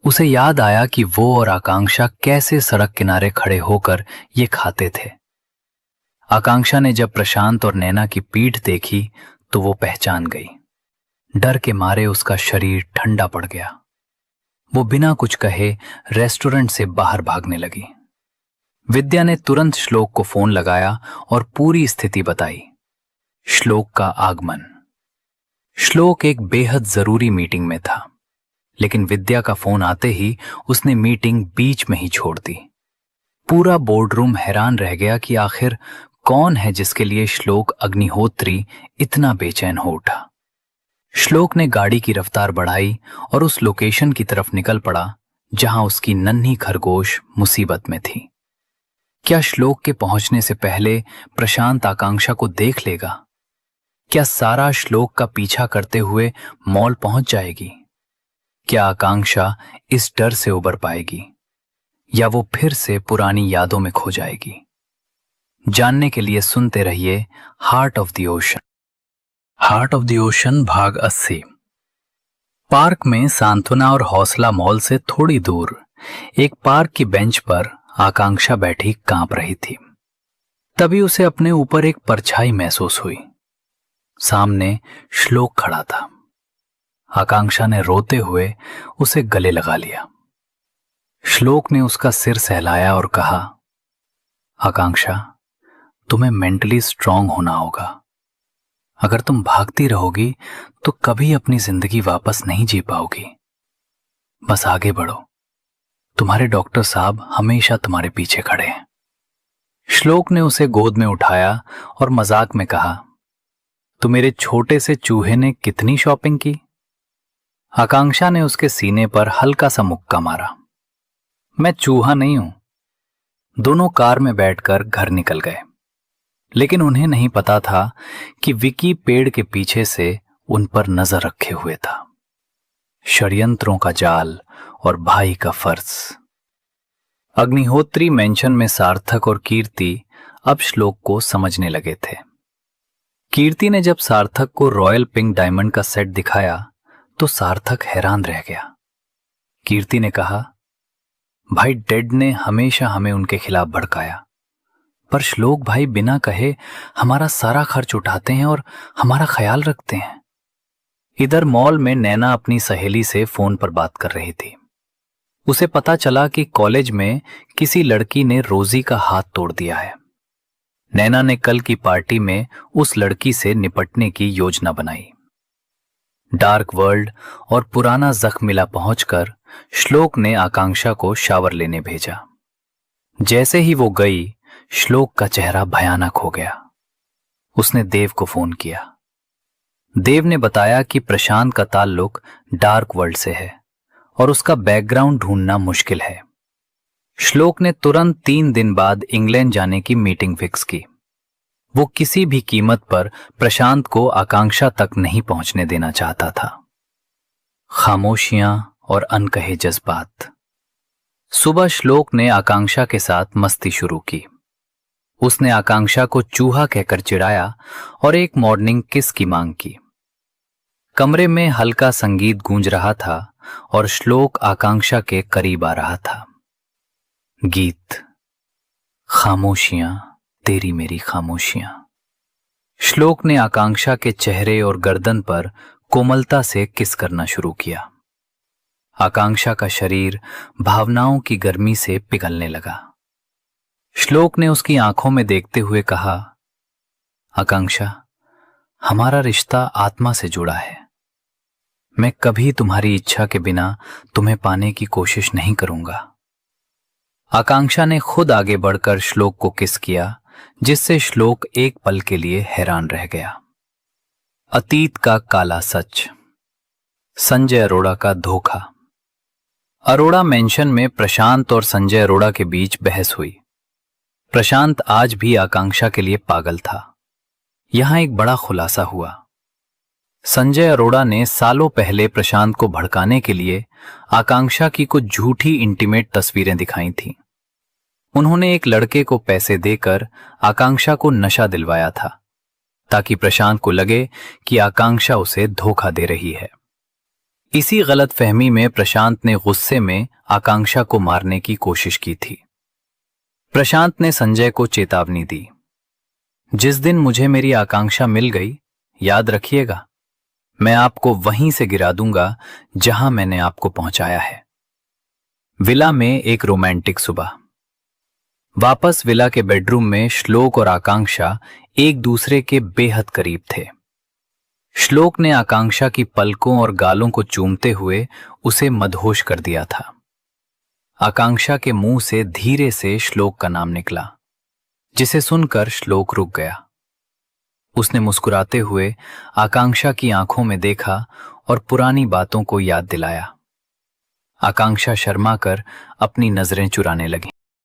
उसे याद आया कि वो और आकांक्षा कैसे सड़क किनारे खड़े होकर ये खाते थे। आकांक्षा ने जब प्रशांत और नैना की पीठ देखी तो वो पहचान गई। डर के मारे उसका शरीर ठंडा पड़ गया। वो बिना कुछ कहे रेस्टोरेंट से बाहर भागने लगी। विद्या ने तुरंत श्लोक को फोन लगाया और पूरी स्थिति बताई। श्लोक का आगमन। श्लोक एक बेहद जरूरी मीटिंग में था, लेकिन विद्या का फोन आते ही उसने मीटिंग बीच में ही छोड़ दी। पूरा बोर्डरूम हैरान रह गया कि आखिर कौन है जिसके लिए श्लोक अग्निहोत्री इतना बेचैन हो उठा। श्लोक ने गाड़ी की रफ्तार बढ़ाई और उस लोकेशन की तरफ निकल पड़ा जहां उसकी नन्ही खरगोश मुसीबत में थी। क्या श्लोक के पहुंचने से पहले प्रशांत आकांक्षा को देख लेगा? क्या सारा श्लोक का पीछा करते हुए मॉल पहुंच जाएगी? क्या आकांक्षा इस डर से उबर पाएगी या वो फिर से पुरानी यादों में खो जाएगी? जानने के लिए सुनते रहिए heart of the ocean. Heart of the ocean भाग 80। पार्क में सांत्वना और हौसला मॉल से थोड़ी दूर एक पार्क की बेंच पर आकांक्षा बैठी कांप रही थी। तभी उसे अपने ऊपर एक परछाई महसूस हुई। सामने श्लोक खड़ा था। आकांक्षा ने रोते हुए उसे गले लगा लिया। श्लोक ने उसका सिर सहलाया और कहा, आकांक्षा, तुम्हें मेंटली स्ट्रांग होना होगा। अगर तुम भागती रहोगी तो कभी अपनी जिंदगी वापस नहीं जी पाओगी। बस आगे बढ़ो। तुम्हारे डॉक्टर साहब हमेशा तुम्हारे पीछे खड़े हैं। श्लोक ने उसे गोद में उठाया और मजाक में कहा, तो मेरे छोटे से चूहे ने कितनी शॉपिंग की? आकांक्षा ने उसके सीने पर हल्का सा मुक्का मारा। मैं चूहा नहीं हूं। दोनों कार में बैठकर घर निकल गए, लेकिन उन्हें नहीं पता था कि विकी पेड़ के पीछे से उन पर नजर रखे हुए था। षड्यंत्रों का जाल और भाई का फर्ज। अग्निहोत्री मेंशन में सार्थक और कीर्ति अब श्लोक को समझने लगे थे। कीर्ति ने जब सार्थक को रॉयल पिंक डायमंड का सेट दिखाया तो सार्थक हैरान रह गया। कीर्ति ने कहा, भाई डेड ने हमेशा हमें उनके खिलाफ भड़काया, पर श्लोक भाई बिना कहे हमारा सारा खर्च उठाते हैं और हमारा ख्याल रखते हैं। इधर मॉल में नैना अपनी सहेली से फोन पर बात कर रही थी। उसे पता चला कि कॉलेज में किसी लड़की ने रोजी का हाथ तोड़ दिया है। नैना ने कल की पार्टी में उस लड़की से निपटने की योजना बनाई। डार्क वर्ल्ड और पुराना जख्मिला पहुंचकर श्लोक ने आकांक्षा को शावर लेने भेजा। जैसे ही वो गई, श्लोक का चेहरा भयानक हो गया। उसने देव को फोन किया। देव ने बताया कि प्रशांत का ताल्लुक डार्क वर्ल्ड से है और उसका बैकग्राउंड ढूंढना मुश्किल है। श्लोक ने तुरंत 3 दिन बाद इंग्लैंड जाने की मीटिंग फिक्स की। वो किसी भी कीमत पर प्रशांत को आकांक्षा तक नहीं पहुंचने देना चाहता था। खामोशियां और अनकहे जज्बात। सुबह श्लोक ने आकांक्षा के साथ मस्ती शुरू की। उसने आकांक्षा को चूहा कहकर चिढ़ाया और एक मॉर्निंग किस की मांग की। कमरे में हल्का संगीत गूंज रहा था और श्लोक आकांक्षा के करीब आ रहा था। गीत, खामोशियां तेरी मेरी खामोशियां। श्लोक ने आकांक्षा के चेहरे और गर्दन पर कोमलता से किस करना शुरू किया। आकांक्षा का शरीर भावनाओं की गर्मी से पिघलने लगा। श्लोक ने उसकी आंखों में देखते हुए कहा, आकांक्षा, हमारा रिश्ता आत्मा से जुड़ा है। मैं कभी तुम्हारी इच्छा के बिना तुम्हें पाने की कोशिश नहीं करूंगा। आकांक्षा ने खुद आगे बढ़कर श्लोक को किस किया, जिससे श्लोक एक पल के लिए हैरान रह गया। अतीत का काला सच। संजय अरोड़ा का धोखा। अरोड़ा मेंशन में प्रशांत और संजय अरोड़ा के बीच बहस हुई। प्रशांत आज भी आकांक्षा के लिए पागल था। यहां एक बड़ा खुलासा हुआ। संजय अरोड़ा ने सालों पहले प्रशांत को भड़काने के लिए आकांक्षा की कुछ झूठी इंटीमेट तस्वीरें दिखाई थीं। उन्होंने एक लड़के को पैसे देकर आकांक्षा को नशा दिलवाया था ताकि प्रशांत को लगे कि आकांक्षा उसे धोखा दे रही है। इसी गलतफहमी में प्रशांत ने गुस्से में आकांक्षा को मारने की कोशिश की थी। प्रशांत ने संजय को चेतावनी दी, जिस दिन मुझे मेरी आकांक्षा मिल गई, याद रखिएगा, मैं आपको वहीं से गिरा दूंगा जहां मैंने आपको पहुंचाया है। विला में एक रोमांटिक सुबह। वापस विला के बेडरूम में श्लोक और आकांक्षा एक दूसरे के बेहद करीब थे। श्लोक ने आकांक्षा की पलकों और गालों को चूमते हुए उसे मदहोश कर दिया था। आकांक्षा के मुंह से धीरे से श्लोक का नाम निकला, जिसे सुनकर श्लोक रुक गया। उसने मुस्कुराते हुए आकांक्षा की आंखों में देखा और पुरानी बातों को याद दिलाया। आकांक्षा शर्मा कर अपनी नजरें चुराने लगी।